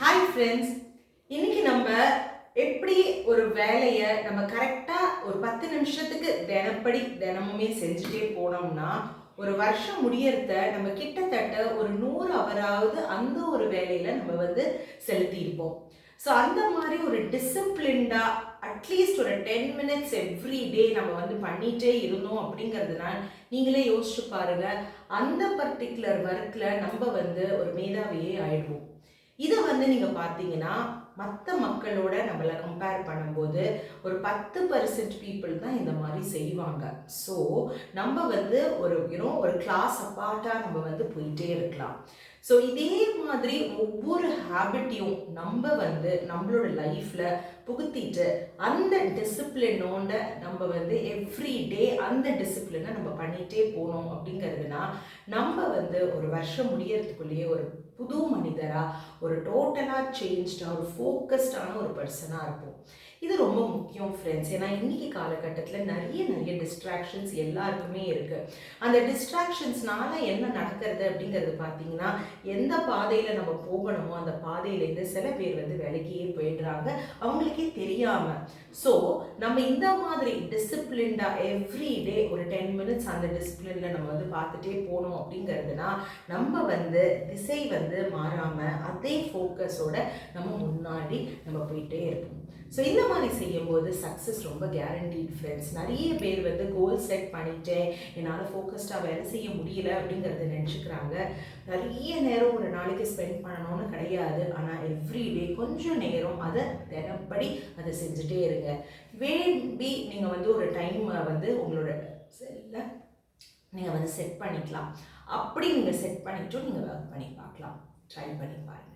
Hi friends, இன்னைக்கு நம்ம எப்படி ஒரு வேலையை நம்ம கரெக்டாக ஒரு 10 நிமிஷத்துக்கு தினமுமே செஞ்சுட்டே போனோம்னா ஒரு வருஷம் முடியறத நம்ம கிட்டத்தட்ட ஒரு 100 ஹவராவது அந்த ஒரு வேலையில் நம்ம செலுத்தியிருப்போம். ஸோ அந்த மாதிரி ஒரு டிசிப்ளின்டாக அட்லீஸ்ட் ஒரு 10 மினிட்ஸ் எவ்ரி டே நம்ம பண்ணிகிட்டே இருந்தோம் அப்படிங்கிறதுனால நீங்களே யோசிச்சு பாருங்க, அந்த பர்டிகுலர் ஒர்க்கில் நம்ம ஒரு மேதாவியே ஆயிடுவோம். இதை நீங்கள் பார்த்தீங்கன்னா மற்ற மக்களோட நம்மளை கம்பேர் பண்ணும்போது ஒரு 10% பீப்புள் தான் இந்த மாதிரி செய்வாங்க. ஸோ நம்ம ஒரு ஒரு கிளாஸ் அப்பார்ட்டாக நம்ம போயிட்டே இருக்கலாம். ஸோ இதே மாதிரி ஒவ்வொரு ஹேபிட்டையும் நம்ம நம்மளோட லைஃப்பில் புகுத்திட்டு அந்த டிசிப்ளினோட நம்ம எவ்ரி டே அந்த டிசிப்ளினை நம்ம பண்ணிகிட்டே போனோம் அப்படிங்கிறதுனா நம்ம ஒரு வருஷம் முடியறதுக்குள்ளேயே ஒரு புது மனிதராக, ஒரு டோட்டலாக சேஞ்ச்டாக, ஒரு ஃபோக்கஸ்டான ஒரு பர்சனாக இருப்போம். இது ரொம்ப முக்கியம் ஃப்ரெண்ட்ஸ். ஏன்னா இன்றைக்கி காலகட்டத்தில் நிறைய டிஸ்ட்ராக்ஷன்ஸ் எல்லாருக்குமே இருக்குது. அந்த டிஸ்ட்ராக்ஷன்ஸ்னால என்ன நடக்கிறது அப்படிங்கிறது பார்த்தீங்கன்னா, எந்த பாதையில் நம்ம போகணுமோ அந்த பாதையிலேருந்து சில பேர் விலகியே போயிடுறாங்க அவங்களுக்கே தெரியாமல். ஸோ நம்ம இந்த மாதிரி டிசிப்ளின்டாக எவ்ரி டே ஒரு 10 மினிட்ஸ் அந்த டிசிப்ளினில் நம்ம பார்த்துட்டே போனோம் அப்படிங்கிறதுனா நம்ம திசை மாறாமல் அதே ஃபோக்கஸோட நம்ம முன்னாடி நம்ம போயிட்டே இருப்போம். ஸோ இந்த மாதிரி செய்யும்போது சக்ஸஸ் ரொம்ப கேரண்டீட் ஃப்ரெண்ட்ஸ். நிறைய பேர் கோல் செட் பண்ணிட்டேன், என்னால் ஃபோக்கஸ்டாக வேலை செய்ய முடியல அப்படிங்கிறத நினச்சிக்கிறாங்க. நிறைய நேரம் ஒரு நாளைக்கு ஸ்பெண்ட் பண்ணணும்னு கிடையாது, ஆனால் எவ்ரிடே கொஞ்சம் நேரம் அதை தினப்படி அதை செஞ்சுட்டே இருங்க. வேண்டி நீங்கள் ஒரு டைம் உங்களோட செல்ல நீங்கள் செட் பண்ணிக்கலாம். அப்படி நீங்கள் செட் பண்ணிவிட்டு நீங்கள் ஒர்க் பண்ணி பார்க்கலாம். ட்ரை பண்ணி பாருங்கள்.